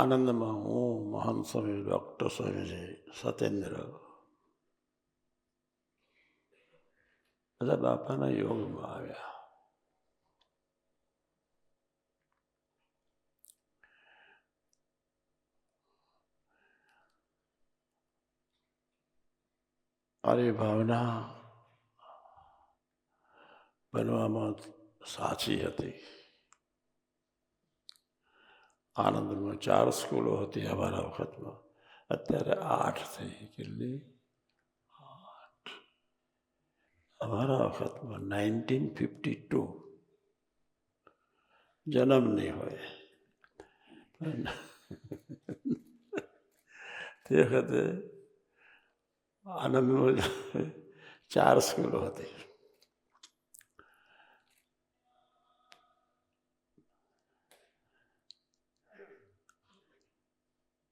આનંદમાં હું મહાન સ્વામી ડૉક્ટર સ્વામીજી સત્યેન્દ્ર બધા બાપાના યોગમાં આવ્યા. મારી ભાવના બનવામાં સાચી હતી. આનંદમાં 4 સ્કૂલો હતી અમારા વખતમાં, અત્યારે 8 થઈ. કેટલી? 8. અમારા વખતમાં 1952 જન્મ નહીં હોય તે વખતે આનંદમાં 4 સ્કૂલો હતી.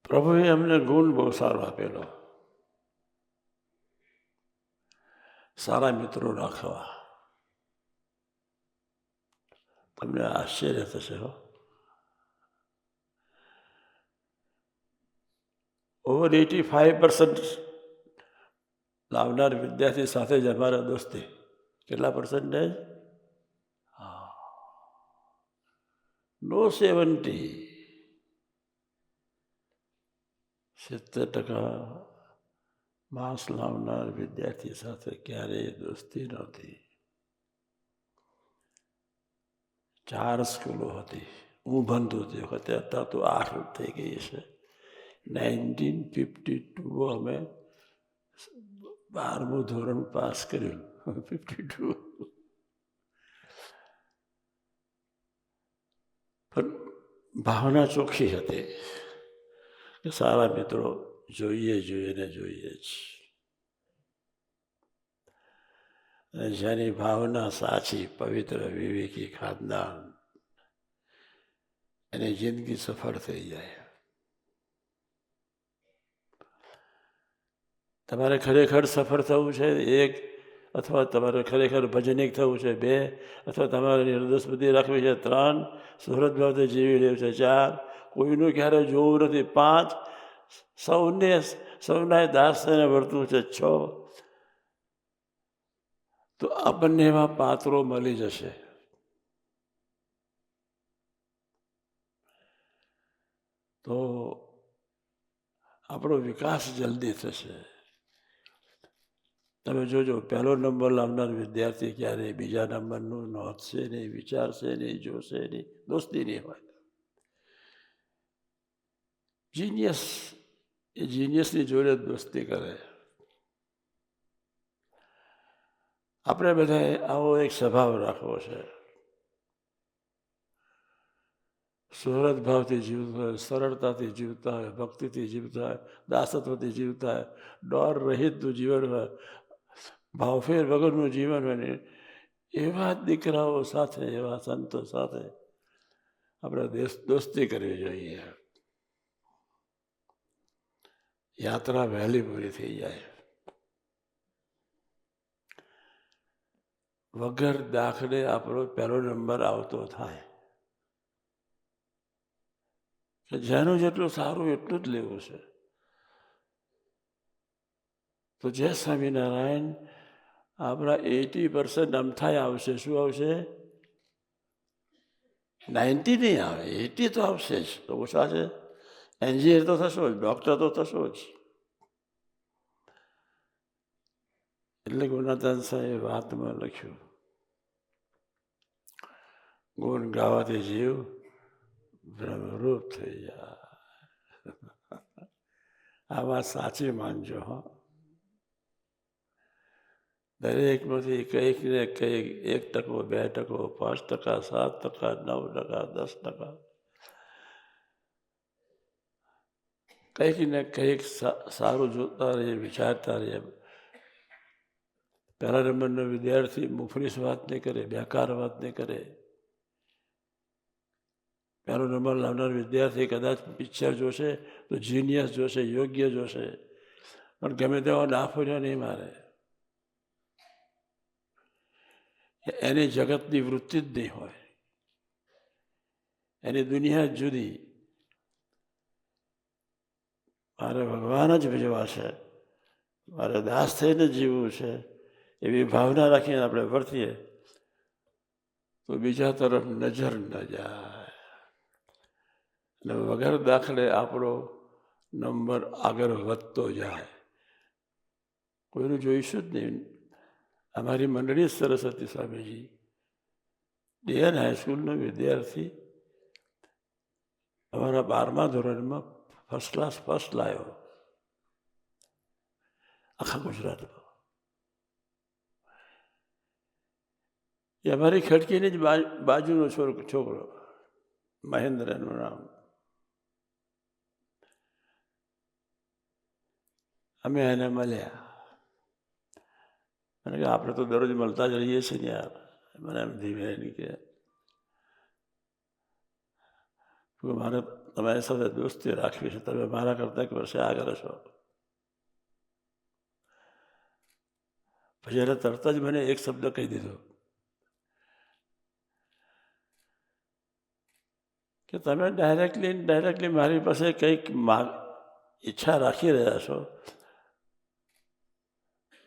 પ્રભુએ અમને ગુણ બહુ સારો આપેલો, સારા મિત્રો રાખવા. તમને આશ્ચર્ય થશે હો, ઓવર 85% લાવનાર વિદ્યાર્થી સાથે જ અમારા દોસ્તી. કેટલા પર્સન્ટેજ? નો 70. 70% માર્ક્સ લાવનાર વિદ્યાર્થી સાથે ક્યારેય દોસ્તી નહોતી. 4 સ્કૂલો હતી હું ભણતો તે વખતે, અત્યારે તો 8 થઈ ગઈ છે. 1952 અમે 12મું ધોરણ પાસ કર્યું. 52 પણ ભાવના ચોખ્ખી હતી કે સારા મિત્રો જોઈએ ને જોઈએ જ. અને જેની ભાવના સાચી, પવિત્ર, વિવેકી, ખાનદાન, એની જિંદગી સફળ થઈ જાય. તમારે ખરેખર સફળ થવું છે 1, અથવા તમારે ખરેખર ભજનિક થવું છે 2, અથવા તમારે નિર્દોષ રાખવી છે 3, સુહૃદ ભાવથી જીવી લેવું છે 4, કોઈનું ક્યારે જોવું નથી 5, સૌના દાસ થઈને વર્તવું છે 6, તો આપણને એવા પાત્રો મળી જશે. તો આપણો વિકાસ જલ્દી થશે. તમે જોજો, 1લો નંબર લાવનાર વિદ્યાર્થી ક્યારેય બીજા નંબરનું નોંધશે નહીં, વિચારશે નહીં, જોશે નહીં, દોસ્તી નહીં હોય. જીનિયસ એ જીનિયસની જોડે દોસ્તી કરે. આપણે બધાએ આવો એક સ્વભાવ રાખવો છે. સુહૃદ ભાવથી જીવતા હોય, સરળતાથી જીવતા હોય, ભક્તિથી જીવતા હોય, દાસત્વથી જીવતા હોય, ડર રહિતનું જીવન હોય, ભાવફેર વગરનું જીવન હોય ને, એવા દીકરાઓ સાથે, એવા સંતો સાથે આપણે દોસ્તી કરવી જોઈએ. યાત્રા વહેલી પૂરી થઈ જાય. વગર દાખલે આપણો 1લો નંબર આવતો થાય. જેનું જેટલું સારું એટલું જ લેવું છે. તો જય સ્વામિનારાયણ, આપણા 80% અમથાય આવશે. શું આવશે? 90 નહીં આવે, 80 તો આવશે જ. તો ઓછા છે. એન્જિનિયર તો થશો જ, ડૉક્ટર તો થશો જ. એટલે ગુણાતાન સાહેબ વાતમાં લખ્યું, ગુણ ગાવાથી જીવ બ્રહ્મરૂપ થઈ જાય. આ વાત સાચી માનજો. હા, દરેકમાંથી કંઈક ને કંઈક 1%, 2%, 5%, 7%, 9%, 10%, કંઈક ને કંઈક સારું જોતા રહીએ, વિચારતા રહીએ. 1લા નંબરનો વિદ્યાર્થી મુફલીસ વાત નહીં કરે, બેકાર વાત નહીં કરે. 1લો નંબર લાવનાર વિદ્યાર્થી કદાચ પિક્ચર જોશે તો જીનિયસ જોશે, યોગ્ય જોશે, પણ ગમે તેવા ડાફોરિયા નહીં મારે. એની જગતની વૃત્તિ જ નહીં હોય, એની દુનિયા જ જુદી. મારે ભગવાન જ ભજવા છે, મારે દાસ થઈને જીવવું છે, એવી ભાવના રાખીને આપણે વર્તીએ તો બીજા તરફ નજર ન જાય અને વગર દાખલે આપણો નંબર આગળ વધતો જાય. કોઈનું જોઈશું જ નહીં. અમારી મંડળી જ સરસ હતી સ્વામીજી. ડીએન હાઈસ્કૂલનો વિદ્યાર્થી અમારા 12મા ધોરણમાં ફર્સ્ટ ક્લાસ ફર્સ્ટ લાવ્યો આખા ગુજરાતમાં. એ અમારી ખડકીની જ બાજુનો છોકરો મહેન્દ્ર એનું નામ. અમે એને મળ્યા અને કે આપણે તો દરરોજ મળતા જ રહીએ છીએ ને યાર. મને એમ ધીમે એની કે મારે તમારી સાથે દોસ્તી રાખવી છે, તમે મારા કરતા એક વર્ષે આગળ છો. પછી એને તરત જ મને એક શબ્દ કહી દીધો કે તમે ડાયરેક્ટલી મારી પાસે કંઈક ઈચ્છા રાખી રહ્યા છો,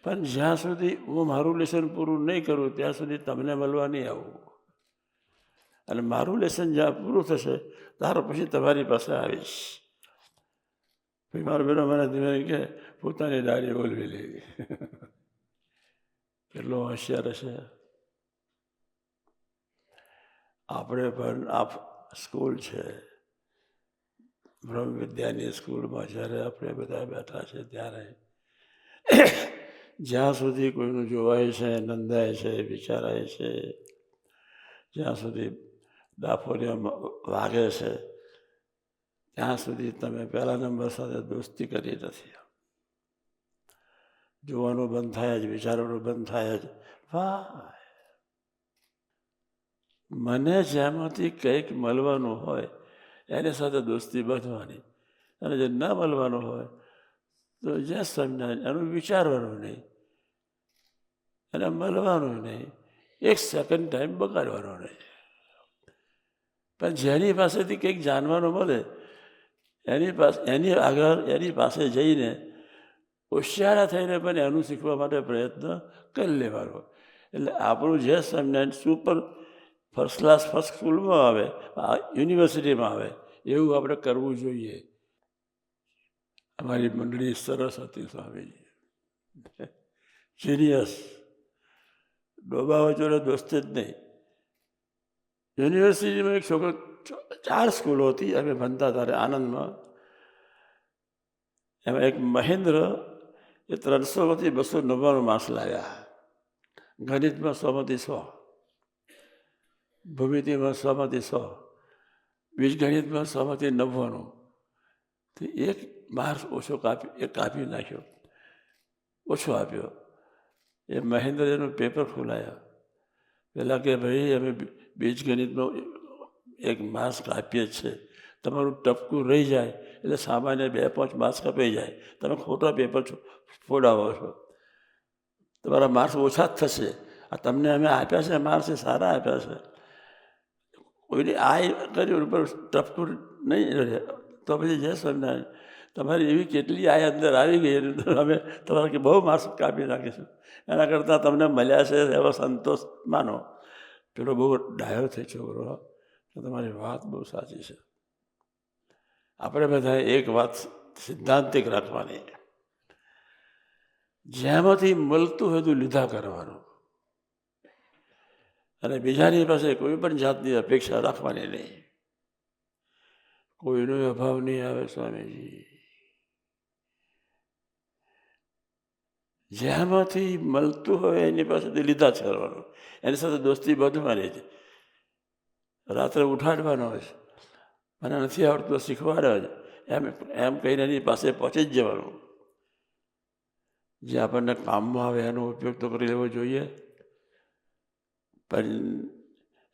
પણ જ્યાં સુધી હું મારું લેસન પૂરું નહીં કરું ત્યાં સુધી તમને મળવા નહીં આવું, અને મારું લેસન જ્યાં પૂરું થશે ત્યાર પછી તમારી પાસે આવીશ. પછી મારો બેનો મને ધીમે કે પોતાની દાઢી બોલવી લેવી. કેટલો હોશિયાર હશે. આપણે પણ આ સ્કૂલ છે, બ્રહ્મ વિદ્યાની સ્કૂલમાં જ્યારે આપણે બધા બેઠા છે ત્યારે જ્યાં સુધી કોઈનું જોવાય છે, નંદાય છે, વિચારાય છે, જ્યાં સુધી ડાફોરિયા વાગે છે ત્યાં સુધી તમે પહેલા નંબર સાથે દોસ્તી કરી નથી. જોવાનું બંધ થાય જ, વિચારવાનું બંધ થાય જ. વાહ, મને જેમાંથી કંઈક મળવાનું હોય એની સાથે દોસ્તી બાંધવાની, અને જે ન મળવાનું હોય તો જે સમજાય એનું વિચારવાનું નહીં, એને મળવાનું નહીં, એક સેકન્ડ ટાઈમ બગાડવાનો નહીં. પણ જેની પાસેથી કંઈક જાણવાનું મળે એની પાસે જઈને હોશિયારા થઈને પણ એનું શીખવા માટે પ્રયત્ન કરી લેવાનો. એટલે આપણું જે સમજાય સુપર ફર્સ્ટ ક્લાસ ફર્સ્ટ સ્કૂલમાં આવે, યુનિવર્સિટીમાં આવે એવું આપણે કરવું જોઈએ. અમારી મંડળી સરસ હતી સ્વામીજી, જીનિયસ. ડોબા વચ્ચે દોસ્તી જ નહીં. યુનિવર્સિટીમાં એક છોકરો, 4 સ્કૂલો હતી અમે ભણતા ત્યારે આનંદમાં. એમાં એક મહેન્દ્ર એ 300માંથી 299 માર્ક્સ લાવ્યા. ગણિતમાં 100માંથી 100, ભૂમિતિમાં 100માંથી 100, બીજગણિતમાં 100માંથી 99. તો એક માર્ક્સ કાપી નાખ્યો, ઓછો આપ્યો. એ મહેન્દ્ર એનું પેપર ખોલાયા. પહેલાં કે ભાઈ અમે બીજગણિતમાં એક માર્ક્સ કાપીએ જ છે, તમારું ટપકું રહી જાય એટલે સામાન્ય 2-5 માર્ક્સ કપાઈ જાય, તમે ખોટા પેપર ફોડાવો છો, તમારા માર્ક્સ ઓછા જ થશે. આ તમને અમે આપ્યા છે માર્ક્સ, એ સારા આપ્યા છે. કોઈને આ કર્યું ઉપર ટપકું નહીં રહે તો પછી જે સમજાય તમારી એવી કેટલી આ અંદર આવી ગઈ અમે તમારા કે બહુ માર્ક્સ કાપી નાખીશું, એના કરતાં તમને મળ્યા છે એવો સંતોષ માનો. પેલો બહુ ડાયો થઈ છોકરો, તો તમારી વાત બહુ સાચી છે. આપણે બધાએ એક વાત સિદ્ધાંતિક રાખવાની, જેમાંથી મળતું હોય તો લીધા કરવાનું, અને બીજાની પાસે કોઈ પણ જાતની અપેક્ષા રાખવાની નહીં. કોઈનો અભાવ નહીં આવે સ્વામીજી. જેમાંથી મળતું હોય એની પાસેથી લીધા જ કરવાનું, એની સાથે દોસ્તી બાંધવાની છે. રાત્રે ઉઠાડવાનો છે, મને નથી આવડતું શીખવાડે જ એમ કહીને એની પાસે પહોંચી જ જવાનું. જે આપણને કામમાં આવે એનો ઉપયોગ તો કરી લેવો જોઈએ, પણ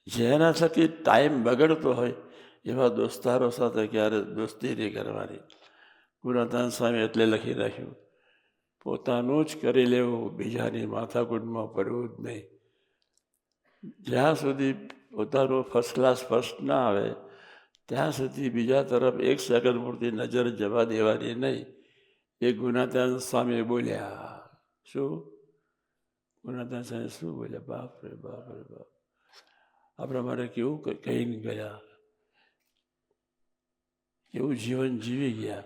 જેના થકી ટાઈમ બગડતો હોય એવા દોસ્તારો સાથે ક્યારે દોસ્તી નહીં કરવાની. ગુણાતાન સ્વામી એટલે લખી રાખ્યું, પોતાનું જ કરી લેવું, બીજાની માથાકૂટમાં પડવું જ નહીં. જ્યાં સુધી પોતાનું ફર્સ્ટ ક્લાસ ફર્સ્ટ ના આવે ત્યાં સુધી બીજા તરફ એક સેકન્ડ પૂરતી નજર જવા દેવાની નહીં. એ ગુણાત્યાન સ્વામી બોલ્યા. શું? ગુણાત્યાન સ્વામી શું બોલ્યા? બાપ રે બાપ રે બાપ! આપણા માટે કેવું કહીને ગયા, એવું જીવન જીવી ગયા.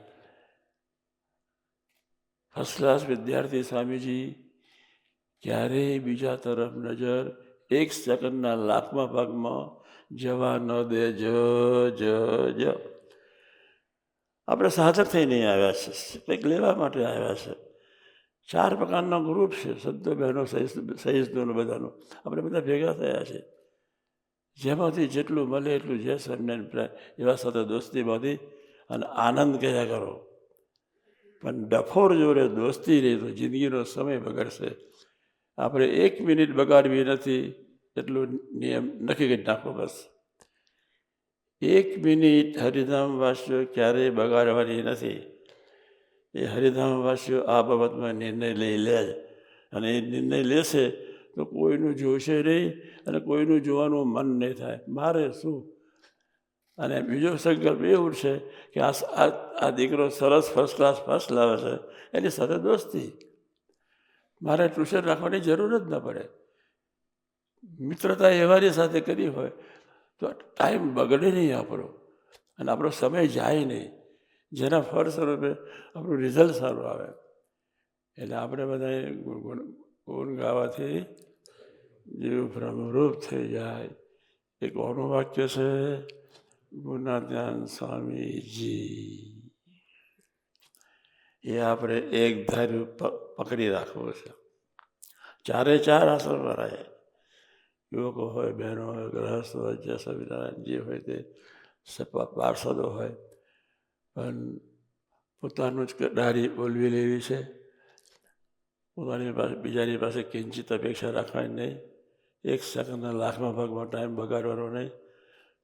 ફર્સ્ટ ક્લાસ વિદ્યાર્થી સ્વામીજી ક્યારેય બીજા તરફ નજર એક સેકન્ડના લાખમાં ભાગમાં જવા ન દે. જ આપણે સાધક થઈને આવ્યા છે, કંઈક લેવા માટે આવ્યા છે. 4 પ્રકારનો ગ્રુપ છે, સંતો બહેનો સહિષ્ણુનો બધાનો. આપણે બધા ભેગા થયા છે. જેમાંથી જેટલું મળે એટલું જે સ્વામિનારાયણ એવા સાથે દોસ્તીમાંથી અને આનંદ કર્યા કરો. પણ ડફોર જોડે દોસ્તી રહી તો જિંદગીનો સમય બગડશે. આપણે 1 મિનિટ બગાડવી નથી એટલું નિયમ નક્કી કરી નાખો. બસ 1 મિનિટ હરિધામવાસીઓ ક્યારેય બગાડવાની નથી. એ હરિધામવાસીઓ આ બાબતમાં નિર્ણય લઈ લે જ, અને એ નિર્ણય લેશે તો કોઈનું જોશે નહીં અને કોઈનું જોવાનું મન નહીં થાય. મારે શું? અને બીજો સંકલ્પ એ ઉઠશે કે આ દીકરો સરસ ફર્સ્ટ લાવે છે, એની સાથે દોસ્તી. મારે ટ્યુશન રાખવાની જરૂર જ ન પડે. મિત્રતા એવાની સાથે કરી હોય તો ટાઈમ બગડે નહીં આપણો, અને આપણો સમય જાય નહીં, જેના ફળ સ્વરૂપે આપણું રિઝલ્ટ સારું આવે. એટલે આપણે બધાએ ગુણ ગાવાથી જીવ ભ્રમરૂપ થઈ જાય. એક કોનું વાક્ય છે? ગુણાત્યાન સ્વામીજી. એ આપણે એક ધાર્યું પકડી રાખવું છે. 4 આશ્રમવાળાએ, યુવકો હોય, બહેનો હોય, ગ્રહસ્થ હોય, જે સ્વામિનારાયણ જે હોય તે પાર્ષદો હોય, પણ પોતાનું જ દાઢી બોલવી લેવી છે. પોતાની પાસે બીજાની પાસે કિંચિત અપેક્ષા રાખવાની નહીં. 1 સેકન્ડના લાખમાં ભાગમાં ટાઈમ બગાડવાનો નહીં.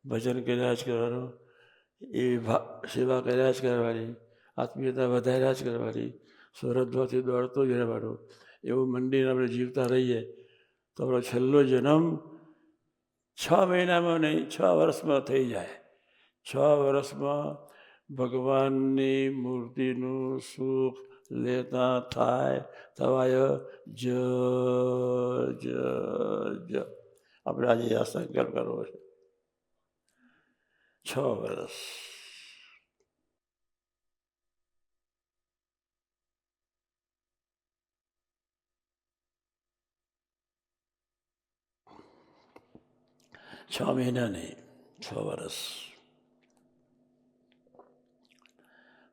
ભજન કર્યા જ કરવાનું, એવી સેવા કર્યા જ કરવાની, આત્મીયતા વધાર્યા જ કરવાની, સ્વરત્વથી દોડતો જ રહેવાનું. એવું મંદિર આપણે જીવતા રહીએ તો આપણો છેલ્લો જન્મ 6 મહિનામાં નહીં, 6 વર્ષમાં થઈ જાય. 6 વર્ષમાં ભગવાનની મૂર્તિનું સુખ લેતા થવાય જ. આપણે આજે આ સંકલ્પ કરવો છે. 6 વર્ષ. છ મહિના નહીં, 6 વર્ષ.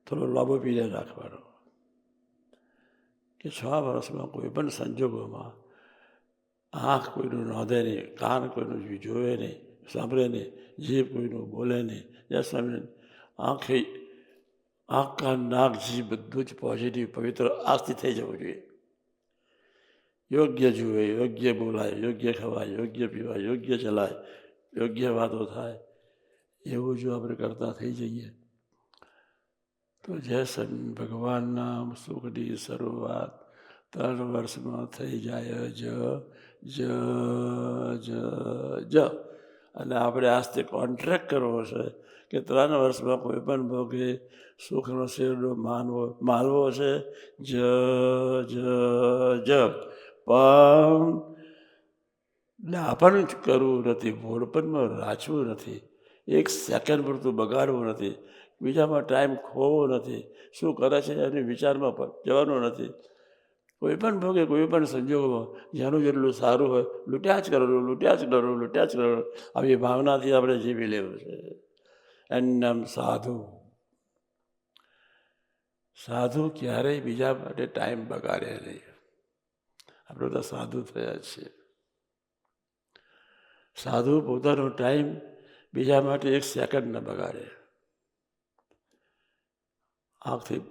થોડો લાંબો પીરિયડ રાખવાનો કે 6 વર્ષમાં કોઈ પણ સંજોગોમાં આંખ કોઈનું નોંધે નહીં, કાન કોઈનું જોવે નહીં, સાંભળે નહીં, જીભ કોઈનું બોલે નહીં. જ્યાં સામે આંખ કાન નાક જીભ બધું જ પોઝિટિવ પવિત્ર આંખથી થઈ જવું જોઈએ. યોગ્ય જુએ, યોગ્ય બોલાય, યોગ્ય ખવાય, યોગ્ય પીવાય, યોગ્ય ચલાય, યોગ્ય વાતો થાય. એવું જો આપણે કરતા થઈ જઈએ તો જે ભગવાનના સુખની શરૂઆત 3 વર્ષમાં થઈ જાય જ. અને આપણે આજથી કોન્ટ્રાક્ટ કરવો છે કે 3 વર્ષમાં કોઈ પણ ભોગે સુખનો શેરડો માલવો છે જ. પણ ડાપણ કરવું નથી, ભોળપણમાં રાચવું નથી, 1 સેકન્ડ પૂરતું બગાડવું નથી, બીજામાં ટાઈમ ખોવો નથી, શું કરે છે એની વિચારમાં જવાનું નથી. કોઈ પણ ભોગે કોઈ પણ સંજોગોમાં જેનું જેટલું સારું હોય લૂંટ્યા જ કરવાનું. આવી ભાવનાથી આપણે જીવી લેવું છે. એનું નામ સાધુ. સાધુ ક્યારેય બીજા માટે ટાઈમ બગાડે નહીં. આપણે બધા સાધુ થયા છીએ. સાધુ પોતાનો ટાઈમ બીજા માટે 1 સેકન્ડ ન બગાડે. આંખથી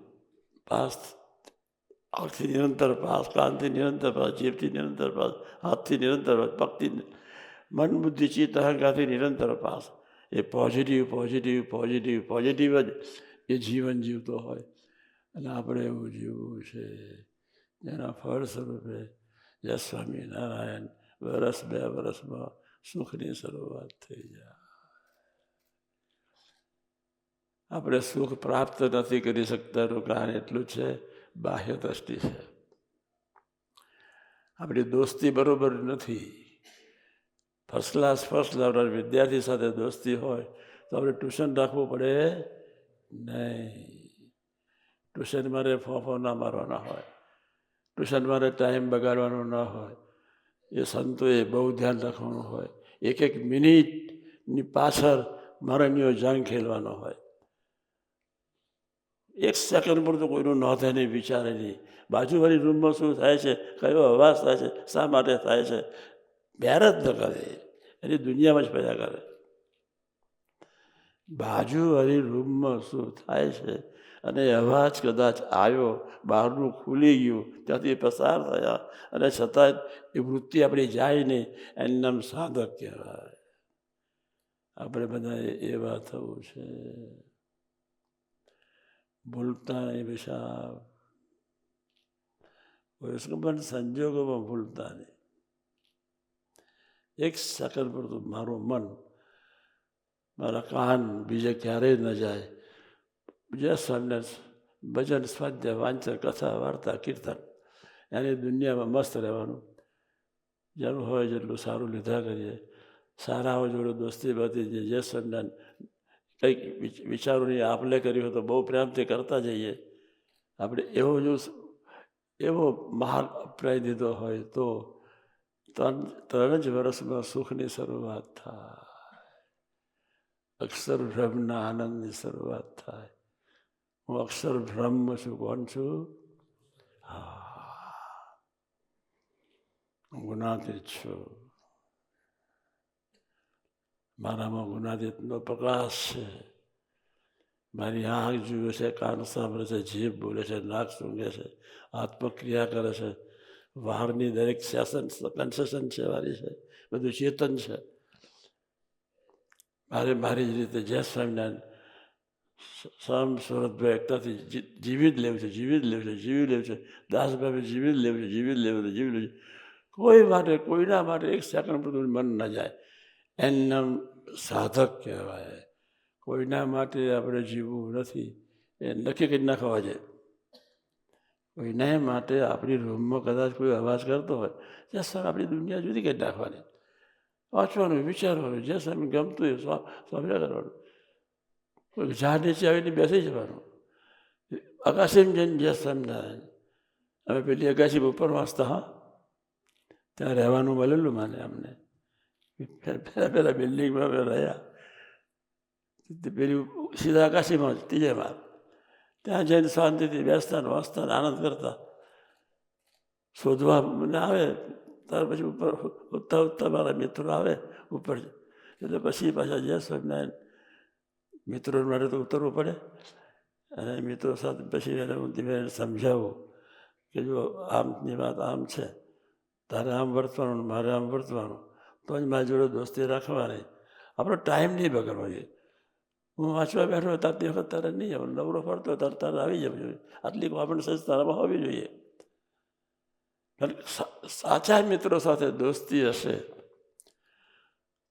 નિરંતર પાસ, કાનથી નિરંતર પાસ, જીભથી નિરંતર પાસ, હાથથી નિરંતર પાસ, પગથી, મન બુદ્ધિ ચિત્ત અહંકારથી નિરંતર પાસ. એ પોઝિટિવ જ એ જીવન જીવતો હોય. અને આપણે એવું જીવવું છે જેના ફળ સ્વરૂપે જય સ્વામિનારાયણ 1-2 વર્ષમાં સુખની શરૂઆત થઈ જાય. આપણે સુખ પ્રાપ્ત નથી કરી શકતાનું કારણ એટલું છે બાહ્ય દ્રષ્ટિ છે. આપણી દોસ્તી બરોબર નથી. ફર્સ્ટ ક્લાસ વિદ્યાર્થી સાથે દોસ્તી હોય તો આપણે ટ્યુશન રાખવું પડે નહીં. ટ્યુશન મારે ફોફો ના મારવાના હોય, ટ્યુશન મારે ટાઈમ બગાડવાનો ના હોય. એ સંતોએ બહુ ધ્યાન રાખવાનું હોય. એક એક મિનિટની પાછળ મારણીઓ જંગ ખેલવાનો હોય. એક સેકન્ડ પર તો કોઈનું ન થાય નહીં, વિચારે નહીં. બાજુવાળી રૂમમાં શું થાય છે, કયો અવાજ થાય છે, શા માટે થાય છે, બેર જ ન કરે. એની દુનિયામાં જ પેદા કરે. બાજુવાળી રૂમમાં શું થાય છે અને અવાજ કદાચ આવ્યો, બહારનું ખુલી ગયું, ત્યાંથી પસાર થયા અને છતાં એ વૃત્તિ આપણી જાય નહીં, એનું નામ સાધક કહેવાય. આપણે બધાએ એવા થવું છે. ભૂલતા નહીં વિશાળ, પણ સંજોગોમાં ભૂલતા નહીં. એક સેકન્ડ પર તો મારું મન, મારા કાન બીજે ક્યારેય ન જાય. બીજા સ્વામિનારાયણ ભજન, સ્વાધ્યાય, વાંચન, કથા, વાર્તા, કીર્તન, એની દુનિયામાં મસ્ત રહેવાનું. જેનું હોય જેટલું સારું લીધા કરીએ. સારાઓ જોડે દોસ્તી બધી જે સ્વામિનારાયણ કંઈક વિચારોની આપલે કરી હોય તો બહુ પ્રેમથી કરતા જઈએ. આપણે એવો માર્ગ અપનાવી દીધો હોય તો 3 જ વર્ષમાં સુખની શરૂઆત થાય. અક્ષર બ્રહ્મના આનંદની શરૂઆત થાય. હું અક્ષર બ્રહ્મ છું. કોણ છું? હું ગુણાતીત છું. મારામાં ગુણાતીતનો પ્રકાશ છે. મારી આંખ જુએ છે, કાન સાંભળે છે, જીભ બોલે છે, નાક સૂંઘે છે, આત્મક્રિયા કરે છે. બહારની દરેક કન્સેશન છે મારી છે, બધું ચેતન છે. મારી જ રીતે જય સ્વામિનારાયણ સુરતભાઈ એકતાથી જીવી જ લેવું છે, જીવી જ લેવું છે, જીવી લેવું છે. દાસભાઈ જીવી જ લેવું છે, જીવી જ લેવું છે, જીવી લેવું છે. કોઈ માટે, કોઈના માટે એક સેકન્ડ પર મન ન જાય. એનું નામ સાધક કહેવાય. કોઈના માટે આપણે જીવવું નથી એ નક્કી કરી નાખવા જાય. કોઈના માટે આપણી રૂમમાં કદાચ કોઈ અવાજ કરતો હોય, જે સર આપણી દુનિયા જુદી કરી નાખવાની. વાંચવાનું, વિચારવાનું, જે સ્વામી ગમતું હોય સ્વામી કરવાનું. કોઈ ઝાડ નીચે આવીને બેસી જવાનું. અગાસીમાં જઈને જય સ્વામિનારાયણ. અમે પેલી અગાસી ઉપર વાંચતા. હા, ત્યાં રહેવાનું મળેલું માને અમને. પહેલાં બિલ્ડિંગમાં અમે રહ્યા. પેલી સીધા આકાશીમાં જ 3 માળ. ત્યાં જઈને શાંતિથી બેસતા ને વાંચતા આનંદ કરતા. શોધવા મને આવે ત્યાર પછી ઉપર ઉઠતા મારા મિત્રો આવે ઉપર. એટલે પછી પાછા જય સ્વામિનારાયણ. મિત્રો માટે તો ઉતરવું પડે. અને મિત્રો સાથે પછી એને હું ધીમે સમજાવું કે જો આમની વાત આમ છે, તારે આમ વર્તવાનું, મારે આમ વર્તવાનું, તો જ મારી જોડે દોસ્તી રાખવાની. આપણો ટાઈમ નહીં બગાડવો જોઈએ. હું વાંચવા બેઠો હોય તારતી વખત તારે નહીં આવે, નવરો ફરતો હોય તારે આવી જવું જોઈએ. આટલી કોમન સેન્સ તારામાં હોવી જોઈએ. સાચા મિત્રો સાથે દોસ્તી હશે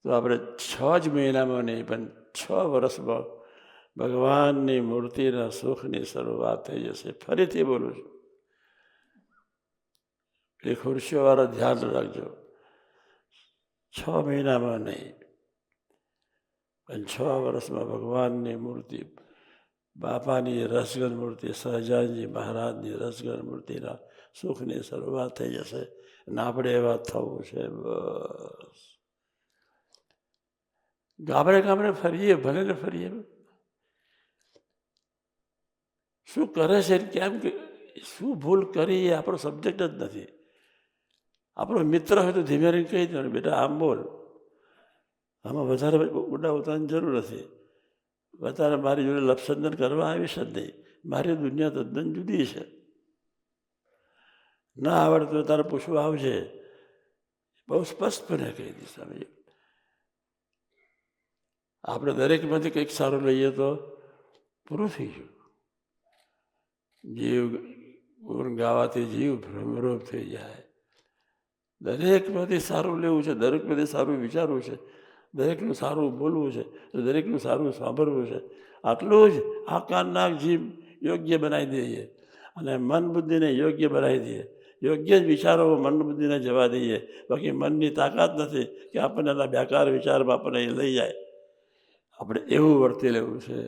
તો આપણે 6 જ મહિનામાં નહીં પણ 6 વર્ષમાં ભગવાનની મૂર્તિના સુખની શરૂઆત થઈ જશે. ફરીથી બોલું છું, એ ખુરશીઓવાળા ધ્યાન રાખજો. 6 મહિનામાં નહીં પણ 6 વર્ષમાં ભગવાનની મૂર્તિ, બાપાની રસગન મૂર્તિ, સહજાનજી મહારાજની રસગન મૂર્તિના સુખની શરૂઆત થઈ જશે. અને આપણે એવા થવું છે. બસ ગામડે ફરીએ, ભલે ને ફરીએ. શું કરે છે, કેમ, શું ભૂલ કરી એ આપણો સબ્જેક્ટ જ નથી. આપણો મિત્ર હોય તો ધીમે રહીને કહી દેવાનું, બેટા આમ બોલ. આમાં વધારે ઊંડા ઉતરવાની જરૂર નથી. વધારે મારી જોડે લપસંદન કરવા આવીશ જ નહીં. મારી દુનિયા તદ્દન જુદી છે. ના આવડતું તારે પૂછવું આવજે. બહુ સ્પષ્ટપણે કહી દઈશ. આપણે દરેકમાંથી કંઈક સારું લઈએ તો પૂરું થઈ ગયું. જીવ ગુણ ગાવાથી જીવ ભ્રમરૂપ થઈ જાય. દરેકમાંથી સારું લેવું છે, દરેકમાંથી સારું વિચારવું છે, દરેકનું સારું બોલવું છે, દરેકનું સારું સાંભળવું છે. આટલું જ આ કાન નાક જીભ યોગ્ય બનાવી દઈએ. અને મન બુદ્ધિને યોગ્ય બનાવી દઈએ, યોગ્ય જ વિચારો મન બુદ્ધિને જવા દઈએ. બાકી મનની તાકાત નથી કે આપણને એના બેકાર વિચારમાં આપણને એ લઈ જાય. આપણે એવું વર્તી લેવું છે,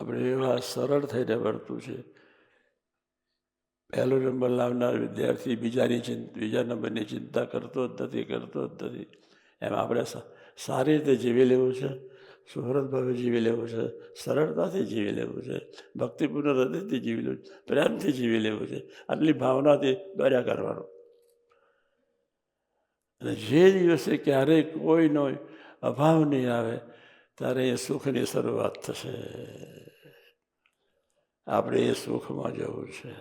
આપણે એવા સરળ થઈને વર્તવું છે. પહેલો નંબર લાવનાર વિદ્યાર્થી બીજા નંબરની ચિંતા કરતો જ નથી. એમ આપણે સારી રીતે જીવી લેવું છે, સુહૃદ ભાવે જીવી લેવું છે, સરળતાથી જીવી લેવું છે, ભક્તિપૂર્ણ હૃદયથી જીવી લેવું છે, પ્રેમથી જીવી લેવું છે. આટલી ભાવનાથી દોર્યા કરવાનું. અને જે દિવસે ક્યારેય કોઈનો અભાવ નહીં આવે ત્યારે એ સુખની શરૂઆત થશે. આપણે એ સુખમાં જવું છે.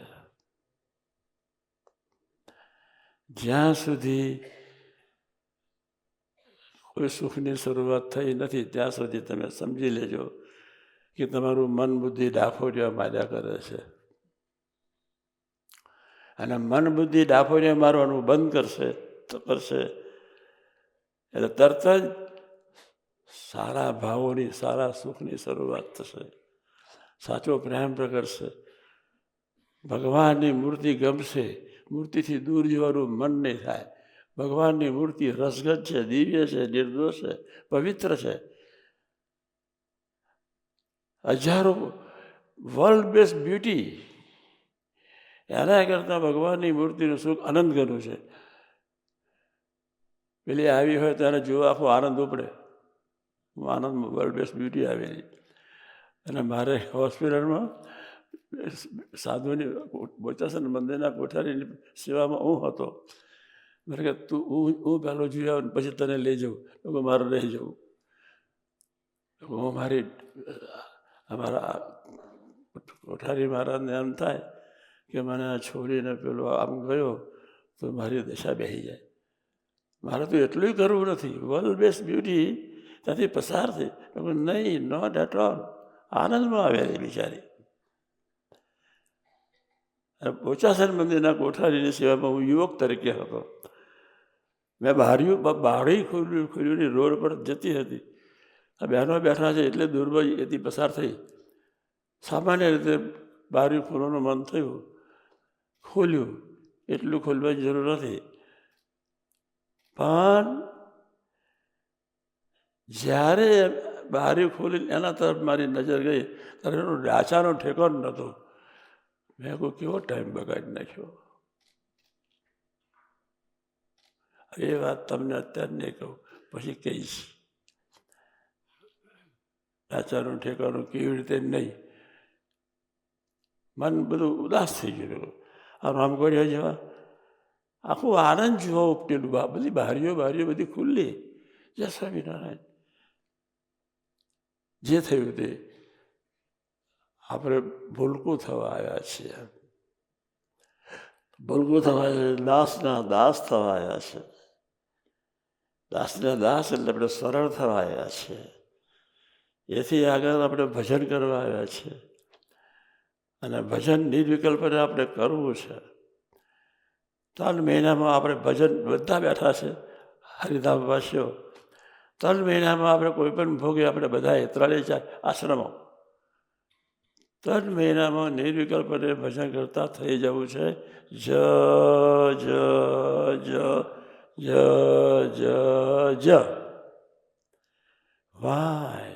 જ્યાં સુધી કોઈ સુખની શરૂઆત થઈ નથી ત્યાં સુધી તમે સમજી લેજો કે તમારું મન બુદ્ધિ ડાફોરિયા માર્યા કરે છે. અને મન બુદ્ધિ ડાફોરિયા મારવાનું બંધ કરશે એટલે તરત જ સારા ભાવોની, સારા સુખની શરૂઆત થશે. સાચો પ્રેમ પ્રગટશે. ભગવાનની મૂર્તિ ગમશે. મૂર્તિથી દૂર જવાનું મન નહીં થાય. ભગવાનની મૂર્તિ રસગત છે, દિવ્ય છે, નિર્દોષ છે, પવિત્ર છે. હજારો વર્લ્ડ બેસ્ટ બ્યુટી, એના કરતાં ભગવાનની મૂર્તિનું સુખ આનંદ ઘણું છે. પેલી આવી હોય તો એને જોવા આખો આનંદ ઉપડે. આનંદ વર્લ્ડ બેસ્ટ બ્યુટી આવેલી. અને મારે હોસ્પિટલમાં સાધુની બોચાસન મંદિરના કોઠારીની સેવામાં હું હતો. મારે કે તું હું પહેલો જોઈ આવું પછી તને લઈ જાઉં. મારે નહીં જવું. હું અમારા કોઠારી મહારાજને એમ થાય કે મને છોડીને પેલો આમ ગયો તો મારી દશા બેસી જાય. મારે તો એટલું કરવું નથી. વર્લ્ડ બેસ્ટ બ્યુટી ત્યાંથી પસાર થઈ. નહીં, નોટ એટ ઓલ. આનંદમાં આવેલી બિચારી. બોચાસન મંદિરના કોઠારીની સેવામાં હું યુવક તરીકે હતો. મેં બારી ખોલ્યું રોડ પર જતી હતી. આ બહેનો બેઠા છે એટલે દૂરમાં એથી પસાર થઈ. સામાન્ય રીતે બારી ખોલવાનું મન થયું, ખોલ્યું. એટલું ખોલવાની જરૂર નથી. પણ જ્યારે બારી ખોલી એના તરફ મારી નજર ગઈ ત્યારે એનો ડાચાનો ઠેકાણ નહોતો. મેં કોઈ કેવો ટાઈમ બગાડી નાખ્યો. એ વાત તમને અત્યારે નહીં કહું, પછી કહીશ. ડાચાનું ઠેકાણું કેવી રીતે નહીં. મન બધું ઉદાસ થઈ ગયું. આ રામગોળિયા જેવા આખું આનંદ જોવા ઉપટેલું. બધી બારીઓ બધી ખુલ્લી. જય સ્વામિનારાયણ. જે થયું તે આપણે ભૂલકું થવા આવ્યા છીએ. ભૂલકું થવા દાસના દાસ થવા આવ્યા છે. દાસના દાસ એટલે આપણે સરળ થવા આવ્યા છીએ. એથી આગળ આપણે ભજન કરવા આવ્યા છીએ. અને ભજન નિર્વિકલ્પને આપણે કરવું છે. 3 મહિનામાં આપણે ભજન બધા બેઠા છે હરિધામવાસીઓ. 3 મહિનામાં આપણે કોઈ પણ ભોગે આપણે બધાએ 3 આશ્રમો 3 મહિનામાં નિર્વિકલ્પને ભજન કરતા થઈ જવું છે. જ જ જ જ જ જ વાય.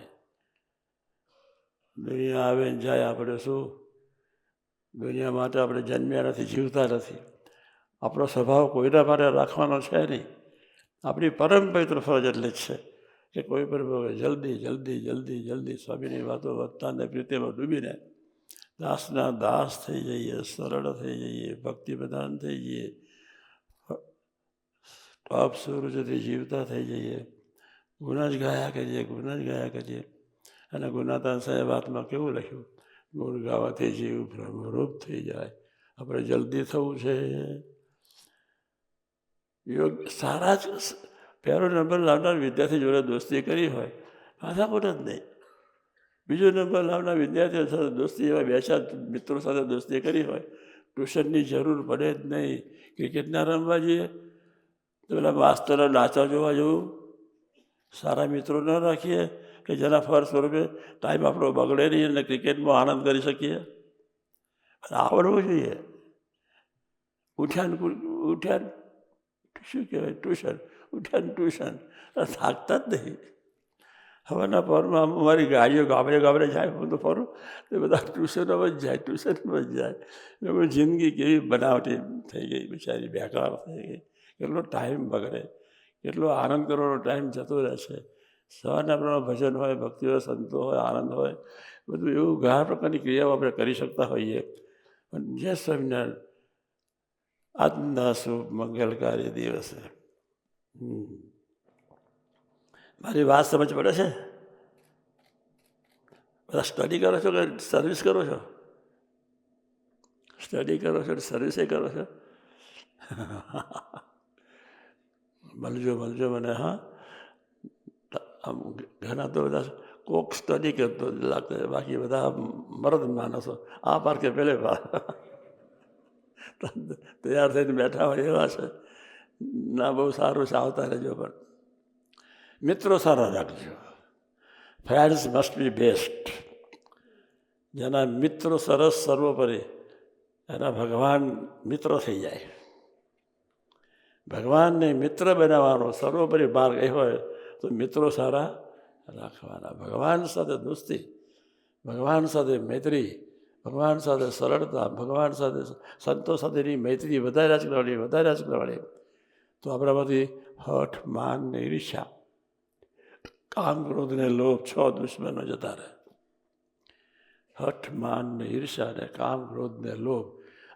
દુનિયા આવે ને જાય. આપણે શું દુનિયા માટે આપણે જન્મ્યા નથી, જીવતા નથી. આપણો સ્વભાવ કોઈના માટે રાખવાનો છે નહીં. આપણી પરમ પવિત્ર ફરજ એટલે જ છે કે કોઈ પણ ભોગે જલ્દી જલ્દી જલ્દી જલ્દી સ્વામીની વાતો વધતાને પ્રીતિમાં ડૂબીને દાસના દાસ થઈ જઈએ, સરળ થઈ જઈએ, ભક્તિ પ્રધાન થઈ જઈએ, ટોપ સૂરજથી જીવતા થઈ જઈએ. ગુણ જ ગાયા કરીએ. અને ગુણાતાન સાહેબ વાતમાં કેવું લખ્યું, ગુણ ગાવાથી જીવ બ્રહ્મરૂપ થઈ જાય. આપણે જલ્દી થવું છે. સારા જ પહેલો નંબર લાવનાર વિદ્યાર્થી જોડે દોસ્તી કરી હોય માથાકૂટ જ નહીં. બીજો નંબર લાવનાર વિદ્યાર્થીઓ સાથે દોસ્તી એવા 2-4 મિત્રો સાથે દોસ્તી કરી હોય, ટ્યુશનની જરૂર પડે જ નહીં. ક્રિકેટ ના રમવા જઈએ તો પેલા માસ્તરો નાચા જોવા જવું. સારા મિત્રો ન રાખીએ કે જેના ફળ સ્વરૂપે ટાઈમ આપણો બગડે નહીં અને ક્રિકેટમાં આનંદ કરી શકીએ. આવડવું જોઈએ. ઉઠ્યા શું કહેવાય ટ્યુશન, ઉઠ્યા ટ્યુશન, થાકતા જ નહીં. હવાના પરમાં અમારી ગાડીઓ ગામડે ગામડે જાય, હું તો ફરું તો બધા ટ્યુશનોમાં જ જાય, ટ્યુશનમાં જ જાય. લોકો જિંદગી કેવી બનાવટી થઈ ગઈ, બિચારી બેકાર થઈ ગઈ. કેટલો ટાઈમ બગડે, કેટલો આનંદ કરવાનો ટાઈમ જતો રહે છે. સવારના પ્રમાણે ભજન હોય, ભક્તિ હોય, સંતો હોય, આનંદ હોય, બધું એવું ઘણા પ્રકારની ક્રિયાઓ આપણે કરી શકતા હોઈએ. પણ જે સ્વામિનારાયણ આજના શુભ મંગલકારી દિવસે મારી વાત સમજ પડે છે? બધા સ્ટડી કરો છો કે સર્વિસ કરો છો? સ્ટડી કરો છો સર્વિસે કરો છો? મળજો મને. હા, આમ ઘણા તો બધા કોક સ્ટડી કરતો લાગતો, બાકી બધા મરદ માણસો આ પાર કે પેલે પાર તૈયાર થઈને બેઠા હોય એવા છે. ના, બહુ સારું છે, આવતા રહેજો. પણ મિત્રો સારા રાખજો. Friends must be best. જેના મિત્રો સરસ સર્વોપરી, એના ભગવાન મિત્રો થઈ જાય. ભગવાનને મિત્ર બનાવવાનો સર્વોપરી માર્ગ એ હોય તો મિત્રો સારા રાખવાના. ભગવાન સાથે દોસ્તી, ભગવાન સાથે મૈત્રી, ભગવાન સાથે સરળતા, ભગવાન સાથે સંતો સાથેની મૈત્રી વધારે જ કરવાની. તો આપણામાંથી હઠ, માન ને ઈર્ષ્યા, કામ, ક્રોધ ને લોભ, 6 દુશ્મનો જતા રહે. હઠ, માન ને ઈર્ષ્યા ને કામ, ક્રોધ ને લોભ,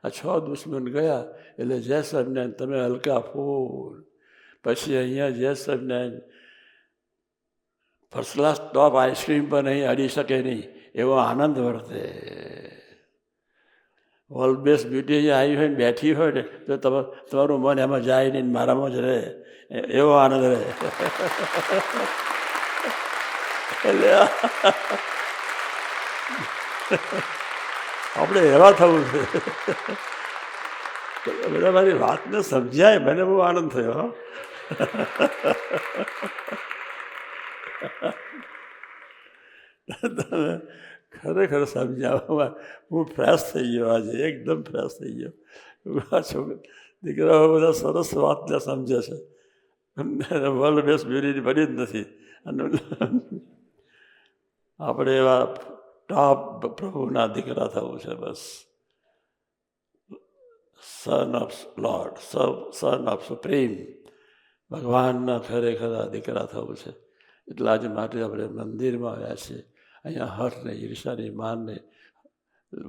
આ 6 દુશ્મન ગયા એટલે જય સ્વામિનારાયણ તમે હલકા ફૂલ. પછી અહીંયા જય Swaminarayan first class top ice cream પણ અહીં અડી શકે નહીં એવો આનંદ વર્તે. વર્લ્ડ બેસ્ટ બ્યુટી અહીંયા આવી હોય ને બેઠી હોય ને તો તમારું મન એમાં જાય નહીં, મારામાં જ રહે, એવો આનંદ રહે. એટલે આપણે એવા થવું છે. બધા મારી વાતને સમજાય, મને બહુ આનંદ થયો. તમે ખરેખર સમજાવવામાં હું ફ્રેશ થઈ ગયો. આજે એકદમ ફ્રેશ થઈ ગયો. દીકરાઓ બધા સરસ વાતને સમજે છે. વર્લ્ડ બેસ્ટ બ્યુટી બની જ નથી. અને આપણે એવા ટોપ પ્રભુના દીકરા થવું છે. બસ son of lord, son of supreme, ભગવાનના ખરેખર દીકરા થવું છે. એટલા જ માટે આપણે મંદિરમાં આવ્યા છીએ. અહીંયા હઠ ને ઈર્ષાની, માનને,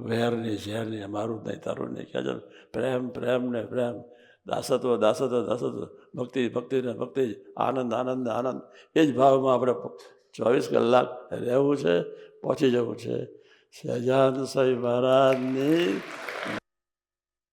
વેરની, ઝેરની, અમારું નહીં તારું નહીં, કહે છે પ્રેમ, પ્રેમ ને પ્રેમ, દાસત્વ, દાસત્વ, દાસત્વ, ભક્તિ, ભક્તિ ને ભક્તિ, આનંદ, આનંદ ને આનંદ. એ જ ભાવમાં આપણે 24 કલાક રહેવું છે, પહોંચી જવું છે. સહજાનંદ સ્વામી મહારાજની